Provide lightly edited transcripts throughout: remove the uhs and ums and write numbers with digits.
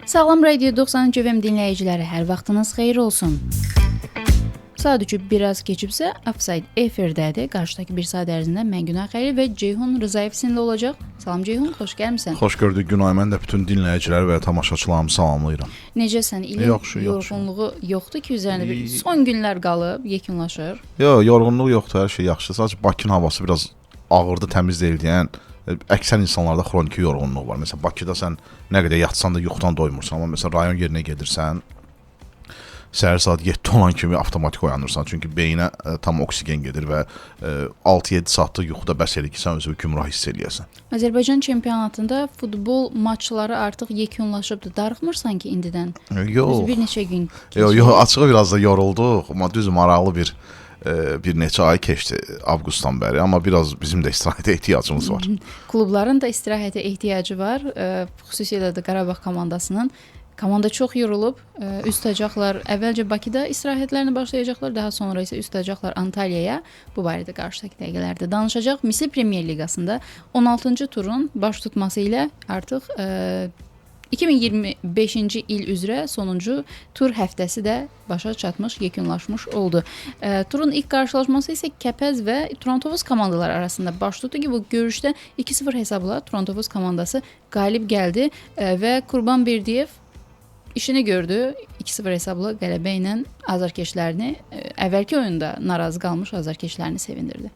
Sağlam Radio 90 FM dinləyiciləri, hər vaxtınız xeyir olsun. Saat 3-ü biraz keçibsə, Offside efirdədir. Qarşıdakı bir saat ərzində mən Günay Xəlil və Ceyhun Rızayev sizinlə olacaq. Salam Ceyhun, xoş gəlmisən. Xoş gördük Günay, mən də bütün dinləyiciləri və tamaşaçılarımı salamlayıram. Necəsən? İlin yorğunluğu yoxdur ki, üzərində bir son günlər qalıb, yekunlaşır. Yox, yorğunluq yoxdur, hər şey yaxşı. Sadəcə Bakının havası biraz ağırdı, təmiz deyil deyən. Əksər insanlarda xroniki yorğunluq var. Məsələn, Bakıda sən nə qədər yatsan da yuxudan doymursan, amma məsələn rayon yerinə gedirsən, səhər saat 7 olan kimi avtomatik oyanırsan. Çünki beyinə tam oksigen gedir və 6-7 saatlıq yuxuda bəs edir ki, sən özünü gümrah hiss eləyəsən. Azərbaycan çempionatında futbol maçları artıq yekunlaşıbdır. Darıxmırsan ki indidən? Yox. Bir neçə gün. Yox, açığı biraz da yorulduq, amma düz maraqlı bir neçə ay keçdi avqustdan bəri, amma biraz bizim də istirahətə ehtiyacımız var. Klubların da istirahətə ehtiyacı var, xüsusilə də Qarabağ komandasının. Komanda çox yorulub, üst tutacaqlar. Əvvəlcə Bakıda istirahətlərini başlayacaqlar, daha sonra isə üst tutacaqlar Antalyaya. Bu barədə qarşıdakı dəqiqələrdə danışacaq. Misir Premyer Liqasında 16-cı turun baş tutması ilə artıq 2025-ci il üzrə sonuncu tur həftəsi də başa çatmış, yekunlaşmış oldu. Turun ilk qarşılaşması isə Kəpəz və Turantovuz komandaları arasında baş tutdu ki, bu görüşdə 2-0 hesabla Turantovuz komandası qalib gəldi və Qurban Berdiyev işini gördü. 2-0 hesabla qələbə ilə azarkeşlərini, əvvəlki oyunda narazı qalmış azarkeşlərini sevindirdi.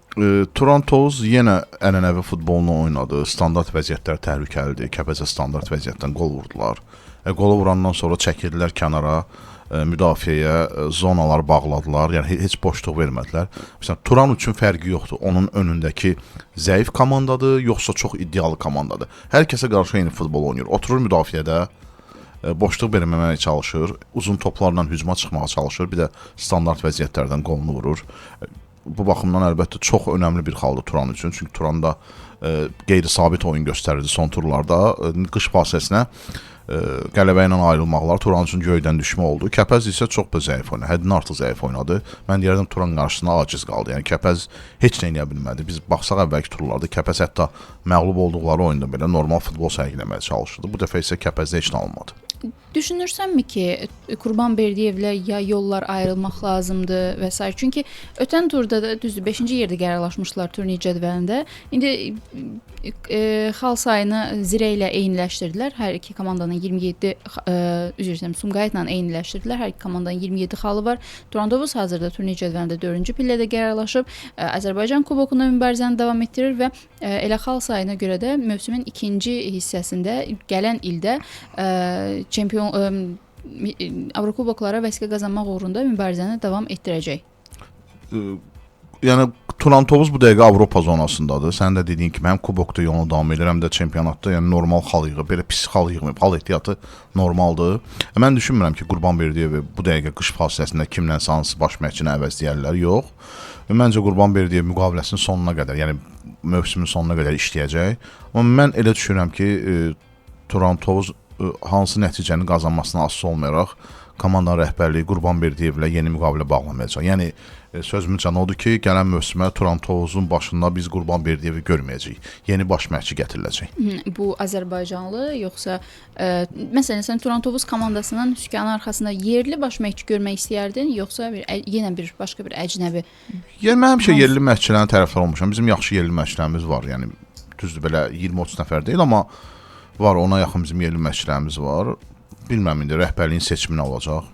Turantovuz yenə ənənəvi futbolunu oynadı. Standart vəziyyətlər təhlükəlidir. Kəpəzə standart vəziyyətdən qol vurdular. Qolu vurandan sonra çəkildilər kənara, müdafiəyə zonalar bağladılar. Yəni heç boşluq vermədilər. Məsələn, Turan üçün fərqi yoxdur. Onun önündəki zəif komandadır, yoxsa çox iddialı komandadır. Hər kəsə qarşı eyni futbol oynayır. Oturur müdafiədə, boşluq verməməyə çalışır, uzun toplarla hücuma çıxmağa çalışır, bir də standart vəziyyətlərdən qolunu vurur. Bu baxımdan əlbəttə çox önəmli bir xaldır Turan üçün. Çünki Turanda qeyri-sabit oyun göstərirdi son turlarda. Qış fasiləsinə qələbə ilə ayrılmaqlar Turan üçün göydən düşmə oldu. Kəpəz isə çox da zəif oynadı, həddindən artıq zəif oynadı. Mən deyərdim Turan qarşısında aciz qaldı. Yəni Kəpəz heç nə edə bilmədi. Biz baxsaq əvvəlki turlarda Kəpəz hətta məğlub olduqları oyunda belə normal futbol sərgiləməyə çalışırdı. Bu dəfə isə Kəpəzdə heç nə alınmadı. Düşünürsənmi ki, Qurban Berdiyevlə ya yollar ayrılmaq lazımdır və s. Çünki ötən turda da düzdür 5-ci yerdə qərarlaşmışlar turnir cədvəlində. İndi xal sayını Zirə ilə eyniləşdirdilər. Hər iki komandanın 27 Sumqayıtla eyniləşdirdilər. Hər iki komandanın 27 xalı var. Turantovuz hazırda turnir cədvəlində 4-cü pillədə qərarlaşıb. Azərbaycan kubokunda mübarizəni davam etdirir və elə xal sayına görə də mövsümün ikinci hissəsində gələn ildə Avrokuboklara vəsiqə qazanmaq uğrunda mübarizəni davam etdirəcək. Yəni Turantovuz bu dəqiqə Avropa zonasındadır. Sən də dediyin kimi həm kubokda yolunu davam edir, həm də çempionatda, yəni normal xal yığıb, belə pis xal yığmayıb, xal ehtiyatı normaldır. Mən düşünmürəm ki, Qurban Berdiyev bu dəqiqə qış fasiləsində kimlənsə hansı baş məşqçini əvəzləyərlər, yox. Məncə Qurban Berdiyev müqaviləsinin sonuna qədər, yəni mövsümün sonuna qədər işləyəcək. Amma mən elə düşünürəm ki, Turantovuz hansı nəticəni qazanmasına asılı olmayaraq komandanın rəhbərliyi Qurban Berdiyevlə yeni müqavilə bağlamayacaq. Yəni sözümün canı odur ki, gələn mövsümə Turantovuzun başında biz Qurban Berdiyevi görməyəcəyik. Yeni baş məşqçi gətiriləcək. Bu Azərbaycanlı yoxsa məsələn sən Turantovuz komandasının sükanı arxasında yerli baş məşqçi görmək istəyərdin, yoxsa yenə başqa bir əcnəbi? Yəni mən həmişə yerli məşqçilərin tərəfdarı olmuşam. Bizim yaxşı yerli məşqçilərimiz var. Yəni düzdür belə 20-30 nəfər deyil, amma var, ona yaxın bizim yerli məşqçilərimiz var. Bilməm indi rəhbərliyin seçimi nə olacaq.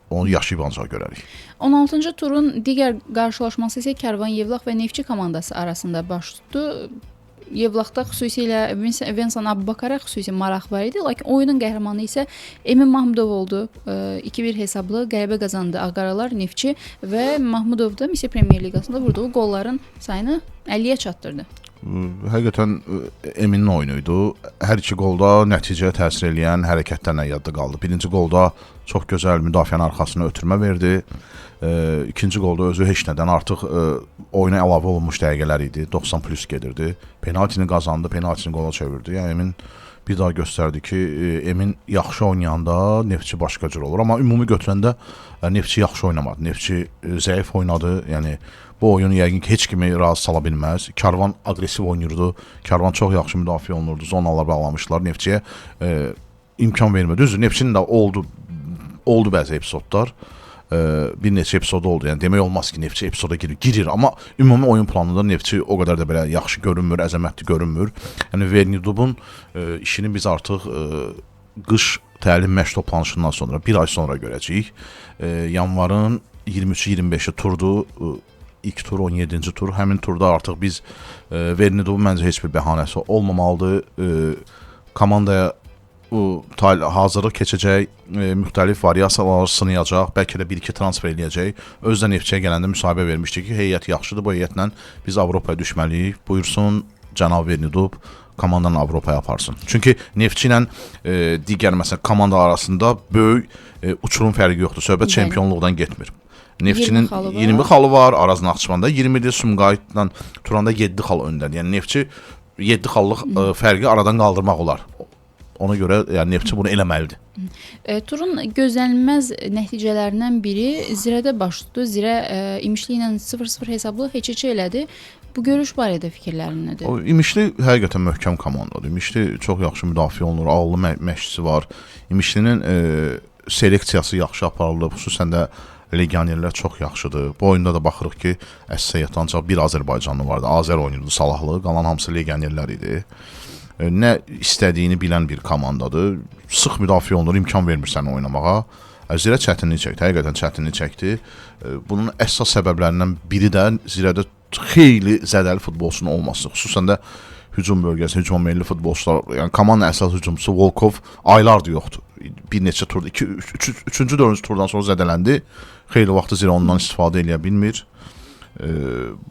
Onu yaşayıb ancaq görərik. 16-cı turun digər qarşılaşması isə Kərvan Yevlax və Neftçi komandası arasında baş tutdu. Yevlaxda xüsusilə Vensan Abbaqara xüsusi maraq var idi, lakin oyunun qəhrəmanı isə Emin Mahmudov oldu. 2-1 hesablı qələbə qazandı Ağqaralar Neftçi və Mahmudov da Misir Premyer Liqasında vurduğu qolların sayını 50-yə çatdırdı. Həqiqətən Eminin oyunu idi. Hər iki qolda nəticəyə təsir edən hərəkətlərlə yadda qaldı. Birinci qolda çox gözəl müdafiənin arxasına ötürmə verdi. İkinci qolda özü heç nədən artıq oyuna əlavə olunmuş dəqiqələr idi. 90 plus gedirdi. Penaltini qazandı, penaltini qola çevirdi. Yəni Emin bir daha göstərdi ki, Emin yaxşı oynayanda Neftçi başqa cür olur. Amma ümumi götürəndə Neftçi yaxşı oynamadı. Neftçi zəif oynadı. Yəni bu oyunu yəqin ki, heç kimi razı sala bilməz. Kərvan aqressiv oynayırdı. Kərvan çox yaxşı müdafiə olunurdu. Zonalar bağlamışlar Neftçiyə. imkan vermir. Düzdür, Neftçinin də oldu bəzi epizodlar. Bir neçə epizod oldu. Yəni demək olmaz ki, Neftçi epizoda girir, amma ümumi oyun planında Neftçi o qədər də belə yaxşı görünmür, əzəmətli görünmür. Yəni Vernidubun işini biz artıq qış təlim məşq toplanışından sonra, bir ay sonra görəcəyik. Yanvarın 23-25-i turdu. İlk tur 17-ci tur. Həmin turda artıq biz Vernidubun məncə heç bir bəhanəsi olmamalıdır. Komandaya hazırlıq keçəcək, müxtəlif variasiyalar sınayacaq, bəlkə də 1-2 transfer eləyəcək. Özdə Neftçiyə gələndə müsahibə vermişdi ki, heyət yaxşıdır, bu heyətlə biz Avropaya düşməliyik. Buyursun, cənab Vernidub komandanı Avropaya aparsın. Çünki Neftçi ilə digər məsələn komandalar arasında böyük uçurum fərqi yoxdur. Söhbət çempionluqdan getmir. Neftçinin 20 xalı var, Araz Naxçıvanda 20-dir, Sumqayıtla Turanda 7 xal öndədir. Yəni Neftçi 7 xallıq fərqi aradan qaldırmaq olar. Ona görə yəni Neftçi bunu eləməlidir. Turun gözlənilməz nəticələrindən biri Zirədə baş tutdu. Zirə İmişli ilə 0-0 hesablı heç elədi. Bu görüş barədə fikirlərin nədir? İmişli həqiqətən möhkəm komandadır. İmişli çox yaxşı müdafiə olunur, ağıllı məşqçisi var. İmişlinin seleksiyası yaxşı aparılıb, xüsusən də legionerlər çox yaxşıdır. Bu oyunda da baxırıq ki, əsasən ancaq bir Azərbaycanlı vardı. Azər oynayırdı, Salahlı, qalan hamısı legionerlər idi. Nə istədiyini bilən bir komandadır. Sıx müdafiə olunur, imkan vermir sənə oynamağa. Zirə çətinlik çəkdi, həqiqətən çətinlik çəkdi. Bunun əsas səbəblərindən biri də Zirədə xeyli zədəli futbolçunun olması. Xüsusən də hücum bölgəsi, hücum milli futbolçular, yəni komandanın əsas hücumçusu Volkov aylardır yoxdur. Bir neçə turda, 3-cü, 4-cü turdan sonra zədələndi. Xeyli vaxtı Zirə ondan istifadə edə bilmir.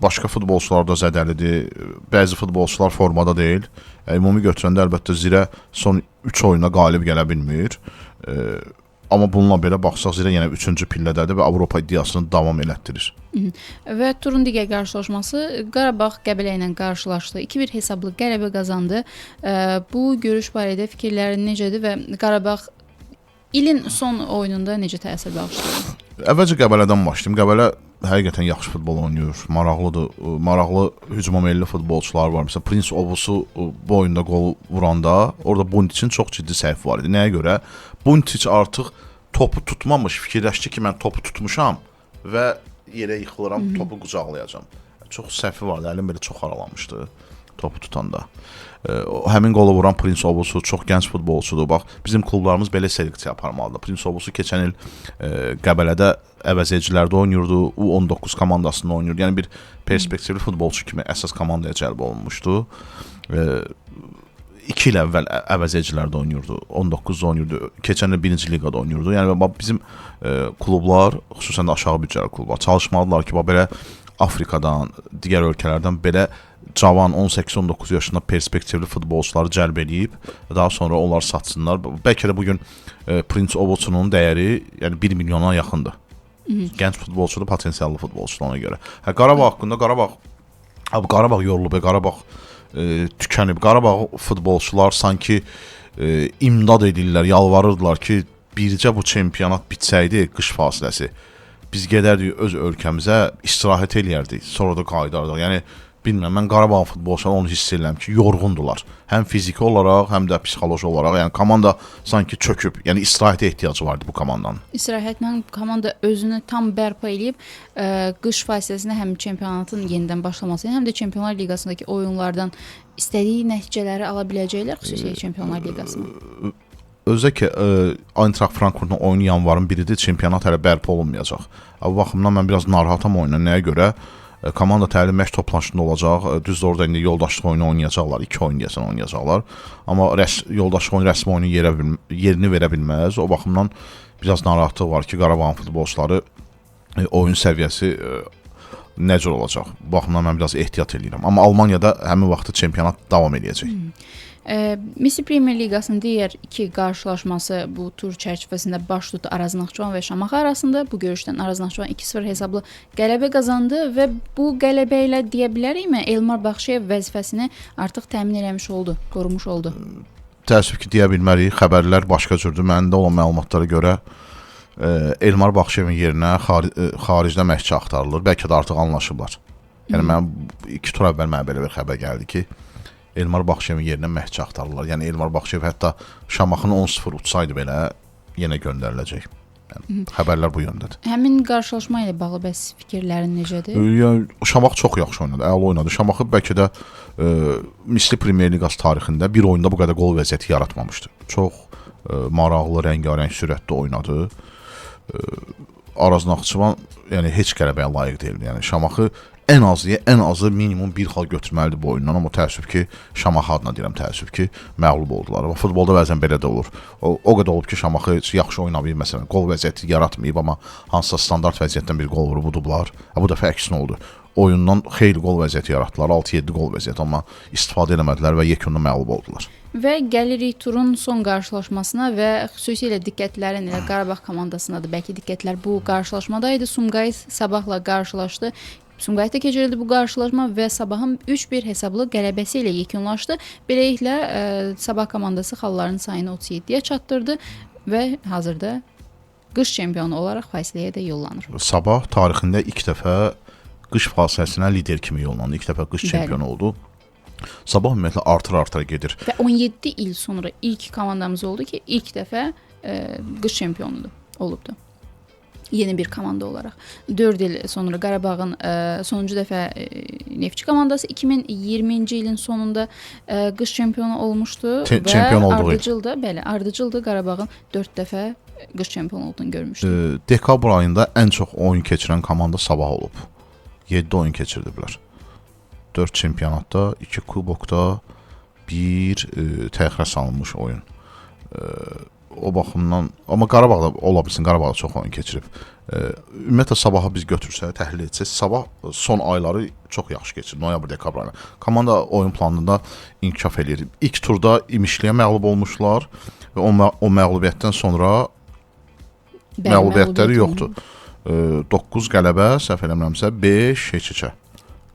Başqa futbolçular da zədəlidir. Bəzi futbolçular formada deyil. Ümumi götürəndə əlbəttə Zirə son 3 oyuna qalib gələ bilmir. Amma bununla belə baxsaq Zirə yenə 3-cü pillədədir və Avropa iddiasını davam elətdirir. Və turun digər qarşılaşması Qarabağ Qəbələ ilə qarşılaşdı. 2-1 hesablı qələbə qazandı. Bu görüş barədə fikirlərin necədir və Qarabağ ilin son oyununda necə təsir bağışlayır? Əvvəlcə Qəbələdən başlayım. Qəbələ həqiqətən yaxşı futbol oynayır. Maraqlıdır. Maraqlı hücuma milli futbolçular var. Məsələn, Prince Obusu bu oyunda qol vuranda orada Buntiçin çox ciddi səhvi var idi. Nəyə görə? Buntiç artıq topu tutmamış, fikirləşdi ki, mən topu tutmuşam və yerə yıxılıram, topu qucaqlayacağam. Çox səhvi vardı. Əlim belə çox aralanmışdı topu tutanda. Həmin qolu vuran Prince Obusu çox gənc futbolçudur. Bax, bizim klublarımız belə seleksiya aparmalıdır. Prince Obusu keçən il Qəbələdə əvəzedicilərdə oynayırdı, U19 komandasında oynayırdı. Yəni bir perspektivli futbolçu kimi əsas komandaya cəlb olunmuşdu. 2 il əvvəl əvəzedicilərdə oynayırdı, 19-da oynayırdı, keçən il 1-ci liqada oynayırdı. Yəni bizim klublar, xüsusən də aşağı büdcəli klublar çalışmalıdırlar ki, belə Afrikadan, digər ölkələrdən belə cavan 18-19 yaşında perspektivli futbolçuları cəlb edib, daha sonra onlar satsınlar. Bəlkə də bugün Prince Obusunun dəyəri yəni 1 milyona yaxındır. Gənc futbolçudur, potensiallı futbolçudur ona görə. Qarabağ haqqında Qarabağ yorulub, Qarabağ tükənib. Qarabağ futbolçular sanki imdad edirlər, yalvarırdılar ki, bircə bu çempionat bitsəydi, qış fasiləsi. Biz gedərdik öz ölkəmizə, istirahət eləyərdik, sonra da qayıdardıq. Yəni bilmirəm, mən Qarabağ futbolçuları onu hiss edirəm ki, yorğundular. Həm fiziki olaraq, həm də psixoloji olaraq. Yəni komanda sanki çöküb. Yəni istirahətə ehtiyacı vardı bu komandanın. İstirahətlə komanda özünü tam bərpa edib qış fasiləsində həm çempionatın yenidən başlaması, həm də Çempionlar Liqasındakı oyunlardan istədiyi nəticələri ala biləcəklər, xüsusilə Çempionlar Liqasında. Özdə ki, Eintracht Frankfurtla oyunu yanvarın 1-idir, çempionat hələ bərpa olunmayacaq. Bu baxımdan mən biraz narahatam oyuna. Nəyə görə? Komanda təlim məşq toplanışında olacaq. Düzdür, orada indi yoldaşlıq oyunu oynayacaqlar. 2 oyun deyəsən oynayacaqlar. Amma yoldaşlıq oyunu rəsmi oyunu yerini verə bilməz. O baxımdan biraz narahatlıq var ki, Qarabağın futbolçuları oyun səviyyəsi necə olacaq? Bu baxımdan mən biraz ehtiyat edirəm. Amma Almaniyada həmin vaxtı çempionat davam edəcək. Misir Premyer Liqasının digər 2 qarşılaşması bu tur çərçivəsində baş tutdu. Araz Naxçıvan və Şamaxı arasında. Bu görüşdən Araz Naxçıvan 2-0 hesablı qələbə qazandı və bu qələbə ilə deyə bilərikmi, Elmar Baxşıyev vəzifəsini artıq təmin eləmiş oldu, qorumuş oldu. Təəssüf ki, deyə bilmərik. Xəbərlər başqa cürdür. Məndə olan məlumatlara görə Elmar Baxşıyevin yerinə xaricdə məşqçi axtarılır. Bəlkə də artıq anlaşıblar. Yəni mən 2 tur əvvəl mənə belə bir xəbər gəldi ki, Elmar Baxşevin yerinə Məhçə axtarırlar. Yəni Elmar Baxşev hətta Şamaxını 10-0 utsaydı belə yenə göndəriləcək. Yəni, xəbərlər bu yöndədir. Həmin qarşılaşma ilə bağlı bəs fikirlərin necədir? Yəni Şamax çox yaxşı oynadı, əla oynadı. Şamaxı bəlkə də misli Premyer Liqası tarixində bir oyunda bu qədər qol vəziyyəti yaratmamışdı. Çox maraqlı, rəngarəng, sürətli oynadı. Araz Naxçıvan yəni heç qələbəyə layiq deyildi. Yəni Şamaxı ən azı minimum bir xal götürməlidir bu oyundan, amma təəssüf ki, Şamaxı adına deyirəm, təəssüf ki, məğlub oldular. Amma futbolda bəzən belə də olur. O qədər olub ki, Şamaxı yaxşı oynamayıb, məsələn, qol vəziyyəti yaratmayıb, amma hansısa standart vəziyyətdən bir qol vurub udublar. Bu dəfə əksinə oldu. Oyundan xeyli qol vəziyyəti yaratdılar, 6-7 qol vəziyyət, amma istifadə eləmədilər və yekunda məğlub oldular. Və gəlirik turun son qarşılaşmasına və xüsusilə diqqətlərin elə Qarabağ komandasına da bəlkə diqqətlər bu qarşılaşmada idi. Sumqayıt Sabahla qarşılaşdı. Sumqayıtda keçirildi bu qarşılaşma və Sabahın 3-1 hesablı qələbəsi ilə yekunlaşdı. Beləliklə Sabah komandası xalların sayını 37-yə çatdırdı və hazırda qış çempionu olaraq fasiləyə də yollanır. Sabah tarixində ilk dəfə qış fasiləsinə lider kimi yollandı. İlk dəfə qış çempionu oldu. Sabah ümumiyyətlə artıra gedir. Və 17 il sonra ilk komandamız oldu ki, ilk dəfə qış çempionu olubdu. Yeni bir komanda olaraq. 4 il sonra Qarabağın sonuncu dəfə Neftçi komandası 2020-ci ilin sonunda qış çempionu olmuşdu Çempion və olduğu ardıcıldı Qarabağın 4 dəfə qış çempionu olduğunu görmüşdük. Dekabr ayında ən çox oyun keçirən komanda Sabah olub. 7 oyun keçirdiblər. 4 çempionatda, 2 kubokda, 1 təxirə salınmış oyun. O baxımdan, amma Qarabağda ola bilsin, Qarabağda çox oyun keçirib. Ümumiyyətlə Sabahı biz götürsək, təhlil etsək, Sabah son ayları çox yaxşı keçir, noyabr-dekabr ayında. Komanda oyun planında inkişaf eləyir. İlk turda İmişliyə məğlub olmuşlar və o məğlubiyyətdən sonra məğlubiyyətləri yoxdur. 9 qələbə, səhv eləmirəmsə, 5 heç-heçə.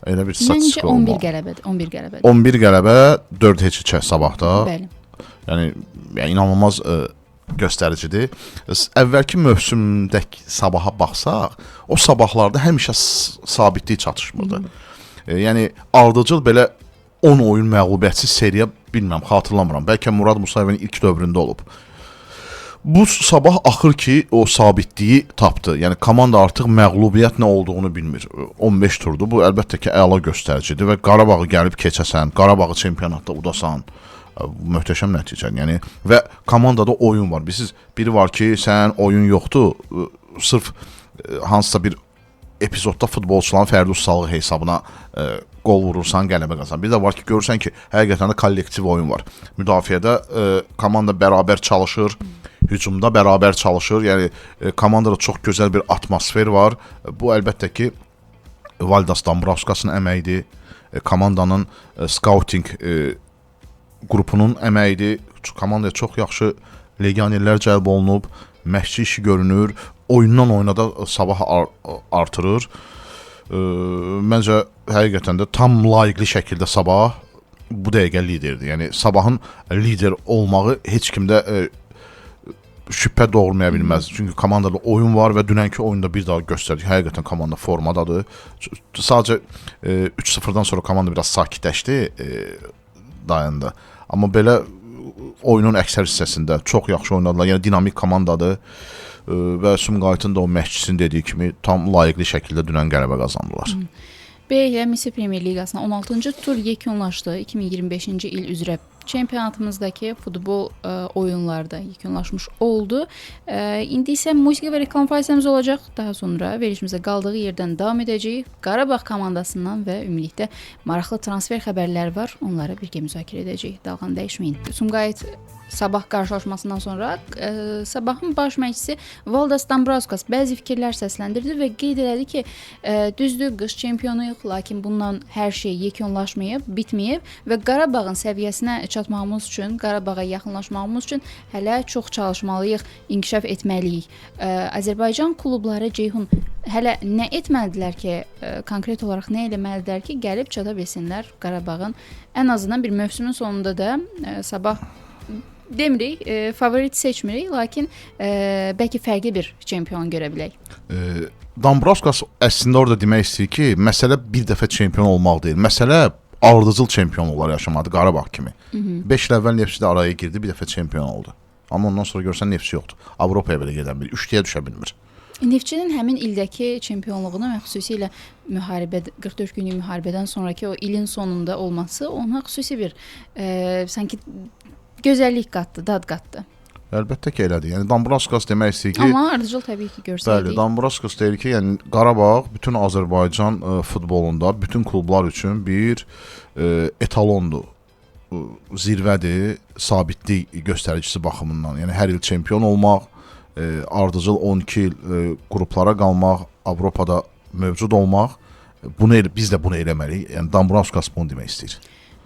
Elə bir statistika olmalı. Məncə 11 qələbədir. 11 qələbə, 4 heç-heçə Sabahda. Bəli. Yəni inanılmaz göstəricidir. Əvvəlki mövsümdəki Sabaha baxsaq, o Sabahlarda həmişə sabitlik çatışmırdı. Yəni ardıcıl belə 10 oyun məğlubiyyətsiz seriya bilmirəm, xatırlamıram. Bəlkə Murad Musayevin ilk dövründə olub. Bu Sabah axır ki, o sabitliyi tapdı. Yəni komanda artıq məğlubiyyət nə olduğunu bilmir. 15 turdur. Bu əlbəttə ki, əla göstəricidir və Qarabağı gəlib keçəsən, Qarabağı çempionatda udasan, möhtəşəm nəticədir. Yəni və komandada oyun var. Bilirsiniz, biri var ki, sən oyun yoxdur, sırf hansısa bir epizodda futbolçuların fərdi ustalığı hesabına qol vurursan, qələbə qazan. Bir də var ki, görürsən ki, həqiqətən də kollektiv oyun var. Müdafiədə komanda bərabər çalışır, hücumda bərabər çalışır. Yəni komandada çox gözəl bir atmosfer var. Bu əlbəttə ki, Valdas Dambrauskas əməyidir. Komandanın scouting qrupunun əməyidir. Komandaya çox yaxşı legionerlər cəlb olunub, məşqçi işi görünür. Oyundan oyuna da Sabah artırır. Məncə həqiqətən də tam layiqli şəkildə Sabah bu dəqiqə liderdir. Yəni Sabahın lider olmağı heç kimdə şübhə doğurmaya bilməz. Çünki komandada oyun var və dünənki oyunda bir daha göstərdik. Həqiqətən komanda formadadır. Sadəcə 3-0-dan sonra komanda biraz sakitləşdi, dayandı. Amma belə oyunun əksər hissəsində çox yaxşı oynadılar. Yəni dinamik komandadır və Sumqayıtın da o məşqçisinin dediyi kimi tam layiqli şəkildə dünən qələbə qazandılar. Belə Misir Premyer Liqasına 16-cı tur yekunlaşdı. 2025-ci il üzrə çempionatımızdakı futbol oyunlarda yekunlaşmış oldu. İndi isə musiqi və reklam fasilemiz olacaq. Daha sonra verilişimizə qaldığı yerdən davam edəcəyik. Qarabağ komandasından və ümumilikdə maraqlı transfer xəbərləri var. Onları birgə müzakirə edəcəyik. Dalğanı dəyişməyin. Sumqayıt Sabah qarşılaşmasından sonra Sabahın baş məşqçisi Valdas Dambrauskas bəzi fikirlər səsləndirdi və qeyd elədi ki, düzdür, qış çempionuyuq, lakin bundan hər şey yekunlaşmayıb, bitməyib və Qarabağın səviyyəsinə çatmağımız üçün, Qarabağa yaxınlaşmağımız üçün hələ çox çalışmalıyıq, inkişaf etməliyik. Azərbaycan klubları Ceyhun hələ nə etməlidirlər ki, konkret olaraq nə eləməlidirlər ki, gəlib çata bilsinlər Qarabağın ən azından bir mövsümün sonunda da Sabah demirik, favorit seçmirik, lakin bəlkə fərqli bir çempion görə bilək. Dambrauskas əslində orada demək istəyir ki, məsələ bir dəfə çempion olmaq deyil. Məsələ ardıcıl çempionluqlar yaşamadı Qarabağ kimi. 5 il əvvəl Neftçi də araya girdi, bir dəfə çempion oldu. Amma ondan sonra görsən Neftçi yoxdur. Avropaya belə gedən biri, üçlüyə düşə bilmir. Neftçinin həmin ildəki çempionluğuna və xüsusilə müharibə 44 günlük müharibədən sonraki o ilin sonunda olması ona xüsusi bir sanki gözəllik qatdı, dad qatdı. Əlbəttə ki, elədir. Yəni Dambraskas demək istəyir ki, amma ardıcıl təbii ki, görsəydik. Bəli, Dambraskas deyir ki, yəni Qarabağ bütün Azərbaycan futbolunda bütün klublar üçün bir etalondur. Zirvədir, sabitlik göstəricisi baxımından. Yəni hər il çempion olmaq, ardıcıl 12 il qruplara qalmaq, Avropada mövcud olmaq, biz də bunu eləməliyik. Yəni Dambraskas bunu demək istəyir.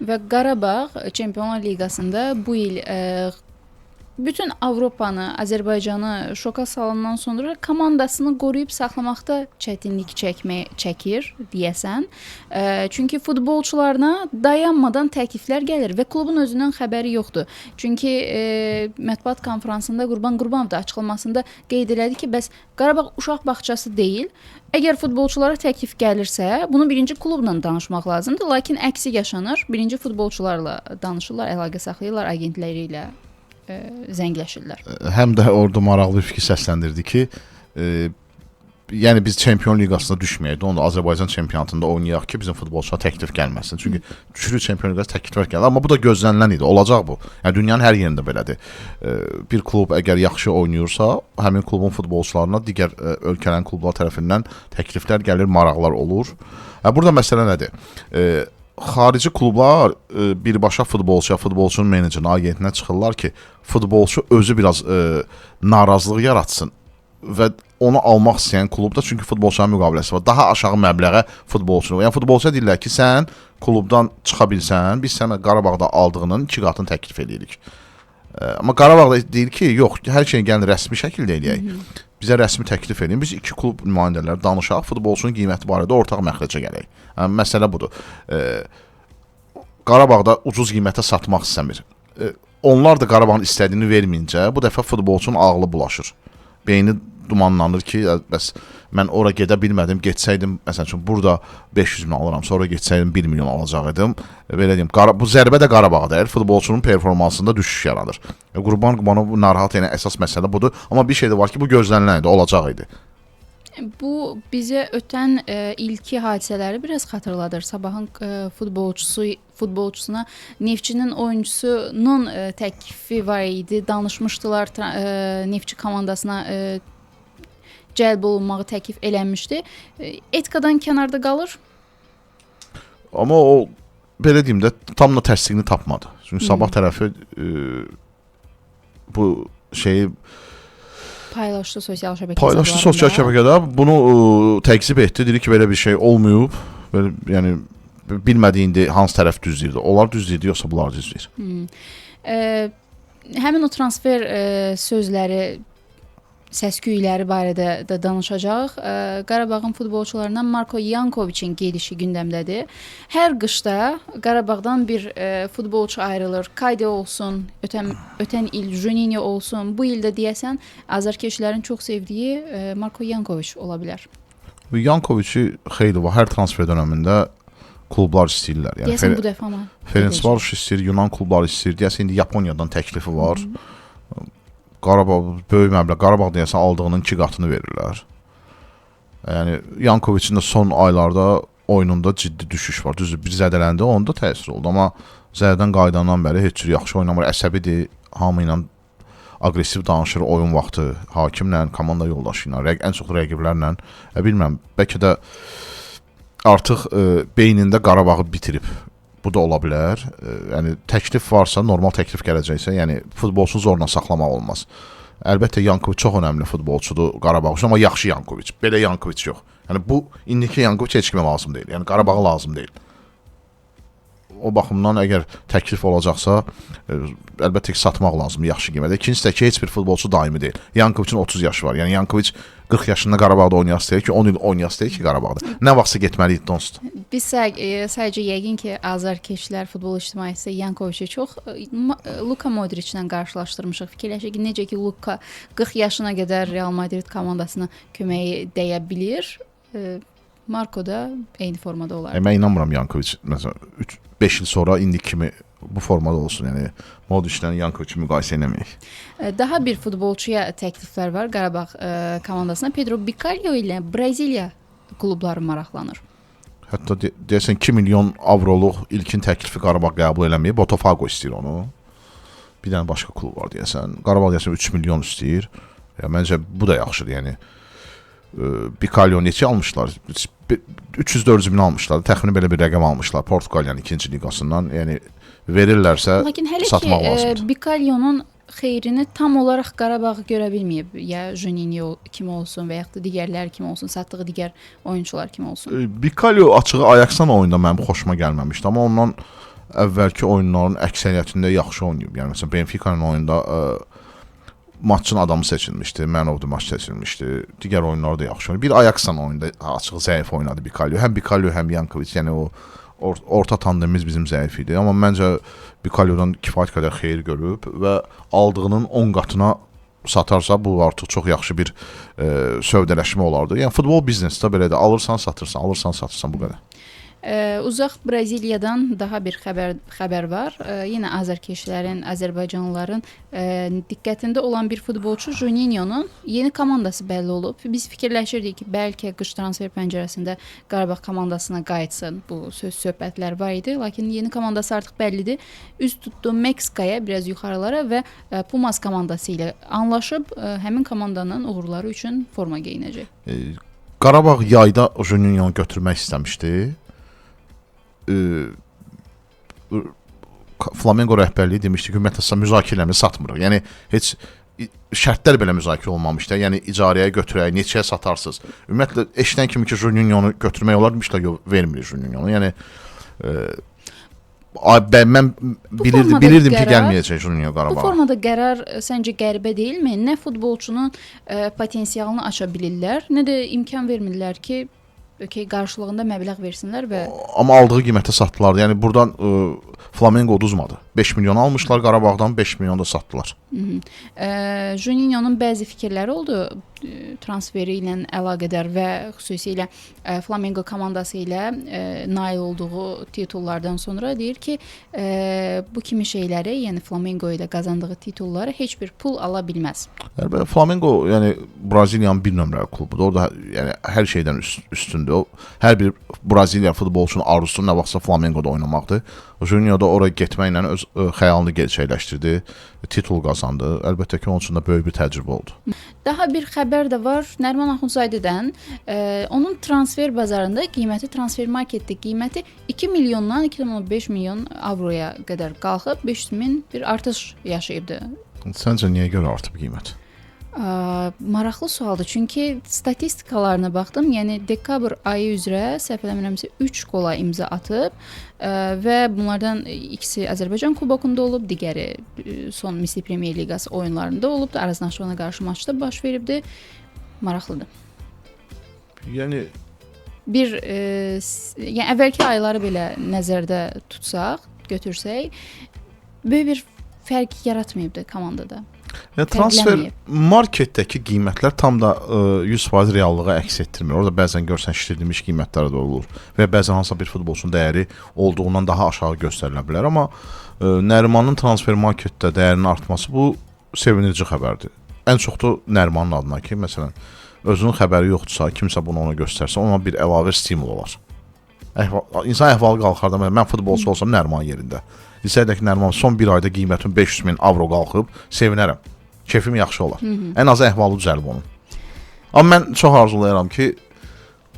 Və Qarabağ Çempionlar Liqasında bu il bütün Avropanı, Azərbaycanı şoka salandan sonra komandasını qoruyub saxlamaqda çətinlik çəkir deyəsən. Çünki futbolçularına dayanmadan təkliflər gəlir və klubun özündən xəbəri yoxdur. Çünki mətbuat konfransında Qurban Qurbanov da açıqlamasında qeyd elədi ki, bəs Qarabağ uşaq bağçası deyil. Əgər futbolçulara təklif gəlirsə, bunu birinci klubla danışmaq lazımdır. Lakin əksi yaşanır. Birinci futbolçularla danışırlar, əlaqə saxlayırlar agentləri ilə. Zəngləşirlər. Həm də orada maraqlı bir fikir səsləndirdi ki, yəni biz Çempion Liqasına düşməyək də, onu da Azərbaycan çempionatında oynayaq ki, bizim futbolçulara təklif gəlməsin. Çünki düşürük Çempion Liqasına təkliflər gəlir, amma bu da gözlənilən idi, olacaq bu. Yəni dünyanın hər yerində belədir. Bir klub əgər yaxşı oynayırsa, həmin klubun futbolçularına digər ölkələrin klublar tərəfindən təkliflər gəlir, maraqlar olur. Burada məsələ nədir? Xarici klublar birbaşa futbolçunun menecerinə, agentinə çıxırlar ki, futbolçu özü biraz narazılıq yaratsın və onu almaq istəyən klubda, çünki futbolçuların müqaviləsi var. Daha aşağı məbləğə futbolçunu. Yəni futbolçuya deyirlər ki, sən klubdan çıxa bilsən, biz sənə Qarabağda aldığının 2 qatını təklif edirik. Amma Qarabağ da deyir ki, yox, hər şeyi gəlin rəsmi şəkildə eləyək. Bizə rəsmi təklif edin. Biz 2 klub nümayəndələri danışaq, futbolçunun qiyməti barədə ortaq məxrəcə gələk. Məsələ budur. Qarabağda ucuz qiymətə satmaq istəmir. Onlar da Qarabağın istədiyini verməyincə, bu dəfə futbolçunun ağlı bulaşır. Beyni dumanlanır ki, bəs mən ora gedə bilmədim, getsəydim, məsəl üçün burada 500 min alıram, sonra getsəydim 1 milyon alacaqdım. Belə deyim, bu zərbə də Qarabağda, futbolçunun performansında düşüş yaradır. Qurban Qurbanov narahat edən əsas məsələ budur, amma bir şey də var ki, bu gözlənilən idi, olacaq idi. Bu bizə ötən ilki hadisələri biraz xatırladır. Sabahın futbolçusuna Neftçinin oyuncusunun təklifi var idi. Danışmışdılar, Neftçi komandasına cəlb olunmağı təklif eləmişdi. Etikadan kənarda qalır. Amma o, belə deyim də, tam da təsdiqini tapmadı. Çünki Sabah tərəfi bu şeyi paylaşdı sosial şəbəkədə. Bunu təqzib etdi. Dedi ki, belə bir şey olmayıb. Belə, yəni bilmədi indi hansı tərəf düzləyirdi. Onlar düzləyirdi, yoxsa bunlar düzləyir. Həmin o transfer sözləri, səs-küyləri barədə də danışacaq. Qarabağın futbolçularından Marko Yankoviçin gedişi gündəmdədir. Hər qışda Qarabağdan bir futbolçu ayrılır. Kayde olsun, ötən il Juninho olsun. Bu ildə deyəsən azarkeşlərin çox sevdiyi Marko Yankoviç ola bilər. Yankoviçi xeyli var. Hər transfer dönəmində klublar istəyirlər. Yəni, deyəsən bu dəfə amma. Ferencvaroş istəyir, Yunan klubları istəyir. Deyəsən indi Yaponiyadan təklifi var. Qarabağ böyük məbləğ, Qarabağ deyəsən aldığının 2 qatını verirlər. Yəni Yankoviçin də son aylarda oyununda ciddi düşüş var. Düzdür, bir zədələndi, onda təsir oldu, amma zədədən qayıdandan bəri heç cür yaxşı oynamır. Əsəbidir, hamı ilə aqressiv danışır oyun vaxtı, hakimlə, komanda yoldaşı ilə, ən çox rəqiblərlə. Bilmirəm, bəlkə də artıq beynində Qarabağı bitirib. Bu da ola bilər. Yəni təklif varsa, normal təklif gələcəksə, yəni futbolçunu zorla saxlamaq olmaz. Əlbəttə Yankoviç çox önəmli futbolçudur Qarabağ üçün, amma yaxşı Yankoviç. Belə Yankoviç yox. Yəni bu indiki Yankoviç heç kimə lazım deyil. Yəni Qarabağa lazım deyil. O baxımdan əgər təklif olacaqsa, əlbəttə ki, satmaq lazımdır yaxşı qiymətə. İkincisi də ki, heç bir futbolçu daimi deyil. Yankoviçin 30 yaşı var. Yəni Yankoviç 40 yaşında Qarabağda oynayaq istəyir ki, 10 il oynayaq istəyir ki, Qarabağda. Nə vaxtsa getməliyik Donst. Biz sadəcə yəqin ki, azarkeşlər, futbol ictimaiyəti Yankoviçi çox Luka Modriçlə qarşılaşdırmışıq. Fikirləşək ki, necə ki Luka 40 yaşına qədər Real Madrid komandasına köməyi dəyə bilir. Marko da eyni formada olar. Mən inanmıram Yankoviç məsələn 5 il sonra indi kimi bu formada olsun. Yəni Modriclə Yankoviçi müqayisə eləməyək. Daha bir futbolçuya təkliflər var Qarabağ komandasına. Pedro Bicalho ilə Braziliya klubları maraqlanır. Hətta deyəsən 2 milyon avroluq ilkin təklifi Qarabağ qəbul eləməyib. Botafogo istəyir onu. Bir dənə başqa klub var deyəsən. Qarabağ deyəsən 3 milyon istəyir. Məncə bu da yaxşıdır. Yəni Bicalho neçə almışlar? 300-400 min almışlar. Təxmini belə bir rəqəm almışlar Portuqaliyanın 2-ci liqasından. Yəni verirlərsə satmaq lazımdır. Bicalho'nun xeyrini tam olaraq Qarabağ görə bilməyib. Ya Juninho kimi olsun və yaxud da digərlər kimi olsun, satdığı digər oyunçular kimi olsun. Bicalho açığı Ajax'dan oyunda mənim xoşuma gəlməmişdi, amma ondan əvvəlki oyunların əksəriyyətində yaxşı oynayıb. Yəni məsələn Benfica'nın oyunda maçın adamı seçilmişdi, man of the match seçilmişdi. Digər oyunlarda da yaxşı oynayıb. Bir Ajax'dan oyunda açığı zəif oynadı Bicalho. Həm Bicalho, həm Yankoviç, yəni o orta tandemimiz bizim zəif idi. Amma məncə Bicalho'dan kifayət qədər xeyir görüb və aldığının 10 qatına satarsa bu artıq çox yaxşı bir sövdələşmə olardı. Yəni futbol biznesdə belədir. Alırsan, satırsan, alırsan, satırsan bu qədər. Uzaq Braziliyadan daha bir xəbər var. Yenə azərkeşlərin, Azərbaycanlıların diqqətində olan bir futbolçu Juninho'nun yeni komandası bəlli olub. Biz fikirləşirdik ki, bəlkə qış transfer pəncərəsində Qarabağ komandasına qayıtsın. Bu söhbətlər var idi, lakin yeni komandası artıq bəllidir. Üz tutdu Meksikaya, biraz yuxarılara və Pumas komandası ilə anlaşıb həmin komandanın uğurları üçün forma geyinəcək. Qarabağ yayda Juninho'nu götürmək istəmişdi. Flamengo rəhbərliyi demişdi ki, ümumiyyətlə müzakirəmi satmırıq. Yəni heç şərtlər belə müzakirə olmamışdı. Yəni icarəyə götürək, neçəyə satarsınız. Ümumiyyətlə eşidən kimi ki, Juninho'nu götürmək olar demişlər, yox, vermir Juninho'nu. Yəni mən bilirdim ki, gəlməyəcək Juninho Qarabağa. Bu formada qərar səncə qəribə deyilmi? Nə futbolçunun potensialını aça bilirlər, nə də imkan vermirlər ki, qarşılığında məbləğ versinlər və... Amma aldığı qiymətə satdılar. Yəni buradan Flamengo uduzmadı. 5 milyon almışlar Qarabağdan, 5 milyon da satdılar. Juninho'nun bəzi fikirləri oldu transferi ilə əlaqədar və xüsusilə Flamengo komandası ilə nail olduğu titullardan sonra deyir ki, bu kimi şeyləri, yəni Flamengo ilə qazandığı titulları heç bir pul ala bilməz. Flamengo, yəni Braziliyanın bir nömrəli klubudur. Orada yəni hər şeydən üstündür. Hər bir Braziliya futbolçunun arzusu nə vaxtsa Flamengoda oynamaqdır. Juninho da oraya getməklə öz xəyalını gerçəkləşdirdi, titul qazandı. Əlbəttə ki, onun üçün də böyük bir təcrübə oldu. Daha bir xəbər də var Nəriman Axundzadədən. Onun transfer bazarında qiyməti, transfer marketdə qiyməti 2 milyondan 2,5 milyon avroya qədər qalxıb 500 min bir artış yaşayıbdı. Səncə niyə görə artıb qiymət? Maraqlı sualdır. Çünki statistikalarına baxdım. Yəni dekabr ayı üzrə səhv eləmirəmsə 3 qola imza atıb və bunlardan ikisi Azərbaycan kubokunda olub, digəri son Misli Premyer Liqası oyunlarında olub, Araznaşovana qarşı maçda baş veribdi. Maraqlıdır. Yəni yəni əvvəlki ayları belə nəzərdə tutsaq, götürsək, böyük bir fərq yaratmayıbdı komandada. Transfer marketdəki qiymətlər tam da 100% reallığa əks etdirmir. Orada bəzən görsən şişirdilmiş qiymətlər də olur və bəzən hansısa bir futbolçunun dəyəri olduğundan daha aşağı göstərilə bilər. Amma Nərimanın transfer marketdə dəyərinin artması bu sevindirici xəbərdir. Ən çox da Nərimanın adına ki, məsələn, özünün xəbəri yoxdursa, kimsə bunu ona göstərsə, ona bir əlavə stimul olar. İnsan əhvalı qalxar da, mən futbolçu olsam Nəriman yerində. Desəydək Nəriman son bir ayda qiymətin 500 min avro qalxıb, sevinərəm. Keyfim yaxşı olar. Ən azı əhvalı düzəlib onun. Amma mən çox arzulayıram ki,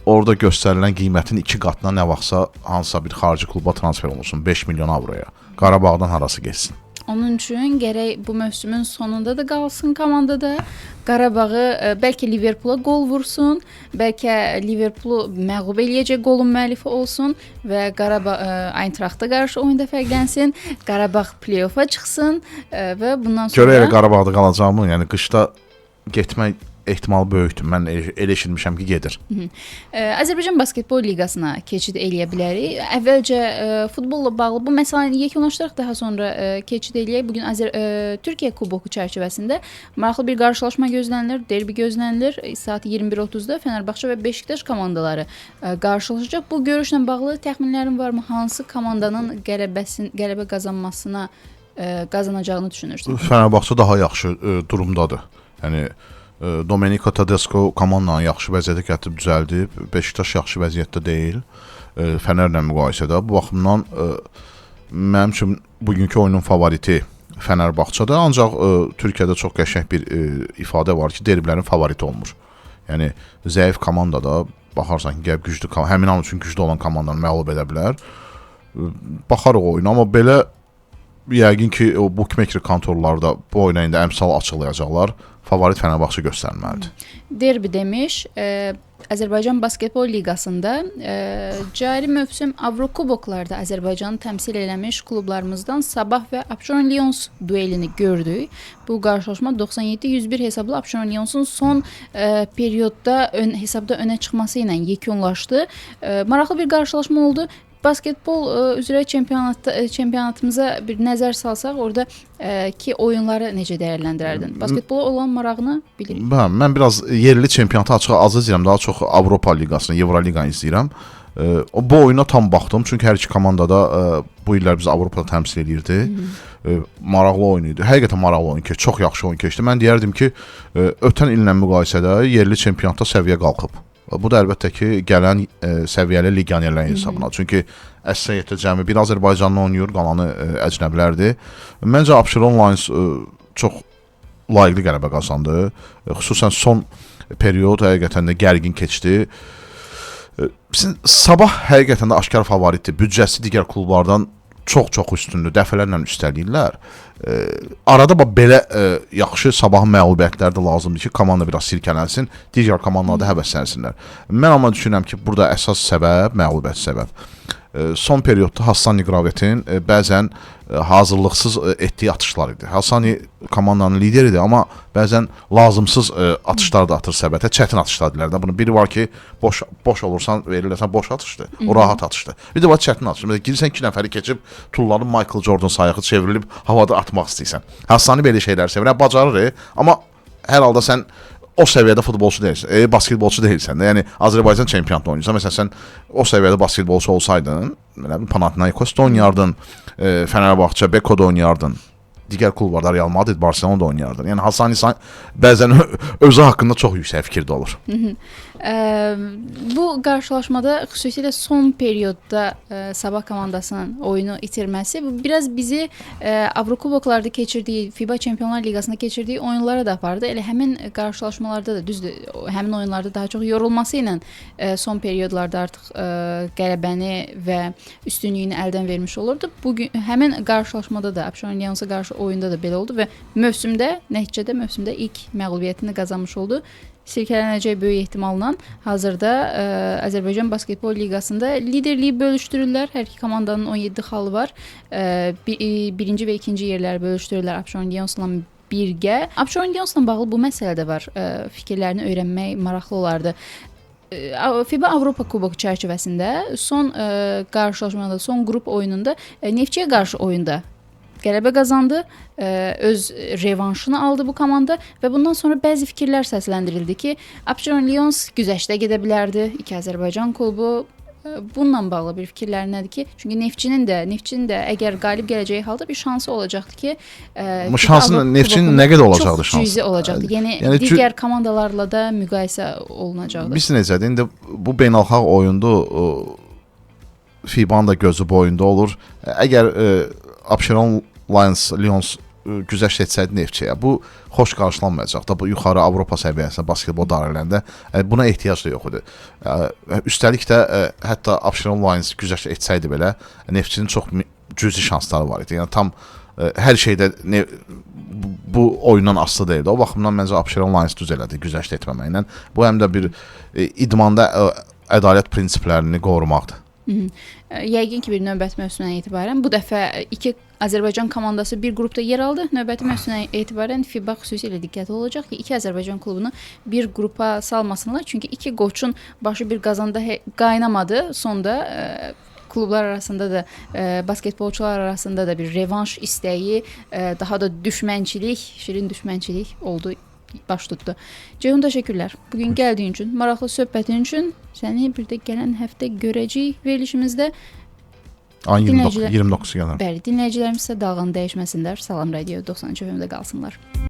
orada göstərilən qiymətin 2 qatına nə vaxtsa hansısa bir xarici kluba transfer olunsun 5 milyon avroya. Qarabağdan harası geçsin. Onun üçün gərək bu mövsümün sonunda da qalsın komandada. Qarabağı bəlkə Liverpoola qol vursun, bəlkə Liverpoolu məğlub eləyəcək qolun müəllifi olsun və Qarabağ Eintraxta qarşı oyunda fərqlənsin, Qarabağ play-offa çıxsın və bundan sonra... Görə elə Qarabağda qalacağımı, yəni qışda getmək ehtimal böyükdür. Mən elə eşitmişəm ki, gedir. Azərbaycan Basketbol Liqasına keçid eləyə bilərik. Əvvəlcə futbolla bağlı bu məsələni yekunlaşdıraq, daha sonra keçid eləyək. Bu gün Türkiyə Kuboku çərçivəsində maraqlı bir qarşılaşma gözlənilir, derbi gözlənilir. Saat 21:30-da Fenerbahçe və Beşiktaş komandaları qarşılaşacaq. Bu görüşlə bağlı təxminlərin varmı? Hansı komandanın qələbə qazanacağını düşünürsən? Fenerbahçe daha yaxşı durumdadır. Yəni Domenico Tedesco komandanı yaxşı vəziyyətə gətirib düzəldib. Beşiktaş yaxşı vəziyyətdə deyil. Fenerlə müqayisədə. Bu baxımdan mənim üçün bugünkü oyunun favoriti Fenerbahçe'də. Ancaq Türkiyədə çox qəşəng bir ifadə var ki, derbilərin favoriti olmur. Yəni zəif komandada baxarsan ki, güclü həmin an üçün güclü olan komandanı məğlub edə bilər. Baxarıq oyuna, amma belə yəqin ki, o bookmaker kontorlarda bu oyuna indi əmsal açıqlayacaqlar. Favorit Fenerbahçe göstərməlidir. Derbi demiş, Azərbaycan Basketbol Liqasında cari mövsüm Avrokuboklarda Azərbaycanı təmsil eləmiş klublarımızdan Sabah və Abşeron Lions duelini gördük. Bu qarşılaşma 97-101 hesablı Abşeron Lions'un son periyodda hesabda önə çıxması ilə yekunlaşdı. Maraqlı bir qarşılaşma oldu. Basketbol üzrə çempionatımıza bir nəzər salsaq, orada ki oyunları necə dəyərləndirərdin? Basketbola olan marağını bilirik. Mən biraz yerli çempionatı açıq az izləyirəm, daha çox Avropa Liqasını, Evroliqanı izləyirəm. Bu oyuna tam baxdım, çünki hər iki komandada bu illər biz Avropada təmsil edirdi. Maraqlı oyun idi. Həqiqətən maraqlı oyun keçdi, çox yaxşı oyun keçdi. Mən deyərdim ki, ötən illə müqayisədə yerli çempionatda səviyyə qalxıb. Bu da əlbəttə ki, gələn səviyyəli legionerlərin hesabına. Çünki əksəriyyətlə cəmi bir Azərbaycanlı oynayır, qalanı əcnəbilərdir. Məncə Abşeron Lions çox layiqli qələbə qazandı. Xüsusən son periyod həqiqətən də gərgin keçdi. Sabah həqiqətən də aşkar favoritdir. Büdcəsi digər klublardan çox üstündür. Dəfələrlə üstələyirlər. Arada belə yaxşı Sabahın məğlubiyyətləri də lazımdır ki, komanda biraz sirkələnsin, digər komandalarda həvəslənsinlər. Mən amma düşünürəm ki, burada əsas səbəb məğlubiyyət səbəb. Son periyodda Hassani Gravet'in bəzən hazırlıqsız etdiyi atışlar idi. Hassani komandanın lideridir, amma bəzən lazımsız atışlar da atır səbətə, çətin atışlar deyirlər. Bunun biri var ki, boş olursan, verirlərsən boş atışdır, o rahat atışdır. Bir də var çətin atışdır. Mesela girirsən 2 nəfəri keçib, tullanıb Michael Jordan sayağı çevrilib havada atmaq istəyirsən. Hassani belə şeylər sevir, bacarır, amma hər halda sən o səviyyədə futbolçu deyilsən, basketbolçu deyilsən də. Yəni Azərbaycan çempionatında oynayırsan. Məsələn, sən o səviyyədə basketbolçu olsaydın, Panathinaikosda oynayardın, Fenerbahçe, Beko'da oynayardın, digər klublarda Real Madrid, Barcelona'da oynayardın. Yəni Hassani bəzən özü haqqında çox yüksək fikirdə olur. Bu qarşılaşmada xüsusilə son periyodda Sabah komandasının oyunu itirməsi biraz bizi Avrokuboklarda keçirdiyi, FIBA Çempionlar Liqasında keçirdiyi oyunlara da apardı. Elə həmin qarşılaşmalarda da düzdür, həmin oyunlarda daha çox yorulması ilə son periyodlarda artıq qələbəni və üstünlüyünü əldən vermiş olurdu. Bugün həmin qarşılaşmada da Abşeron Lions'a qarşı oyunda da belə oldu və nəticədə mövsümdə ilk məğlubiyyətini qazanmış oldu. Sirkələnəcək böyük ehtimalla hazırda Azərbaycan Basketbol Liqasında liderliyi bölüşdürürlər. Hər iki komandanın 17 xalı var. Birinci və ikinci yerləri bölüşdürürlər Abşeron Lions'la birgə. Abşeron Lions'la bağlı bu məsələ də var. Fikirlərini öyrənmək maraqlı olardı. FIBA Avropa Kuboku çərçivəsində son qarşılaşmada, son qrup oyununda Neftçiyə qarşı oyunda qələbə qazandı, öz revanşını aldı bu komanda və bundan sonra bəzi fikirlər səsləndirildi ki, Abşeron Lions güzəştə gedə bilərdi, iki Azərbaycan klubu. Bununla bağlı bir fikirlər nədir ki, çünki Neftçinin də əgər qalib gələcəyi halda bir şansı olacaqdı ki, Neftçinin nə qədər olacaqdı şansı? Çox cüzi olacaqdı. Yəni digər komandalarla da müqayisə olunacaqdı. Biz necədir? İndi bu beynəlxalq oyundu, FIBA-nın da gözü bu oyunda olur. Əgər Abşeron Lions güzəşt etsəydi Neftçiyə, bu xoş qarşılanmayacaq da, bu yuxarı Avropa səviyyəsində basketbol dairələrində buna ehtiyac da yox idi. Üstəlik də hətta Abşeron Lions güzəşt etsəydi belə, Neftçinin çox cüzi şansları var idi. Yəni tam hər şeydə bu oyundan asılı deyildi. O baxımdan məncə Abşeron Lions düz elədi güzəşt etməməklə. Bu həm də bir idmanda ədalət prinsiplərini qorumaqdır. Yəqin ki, bir növbəti mövsümdən etibarən bu dəfə iki Azərbaycan komandası bir qrupda yer aldı. Növbəti mövsümdən etibarən FIBA xüsusilə diqqətli olacaq ki, iki Azərbaycan klubunu bir qrupa salmasınlar. Çünki iki qoçun başı bir qazanda qaynamadı. Sonda klublar arasında da, basketbolçular arasında da bir revanş istəyi, daha da düşmənçilik, şirin düşmənçilik oldu, baş tutdu. Ceyhun, təşəkkürlər. Bugün gəldiyin üçün, maraqlı söhbətin üçün. Səni bir də gələn həftə görəcəyik verilişimizdə. Ayın 29 gələn. Bəli, dinləyicilərimiz isə dalğanı dəyişməsinlər. Salam Radio 93 FM-də qalsınlar.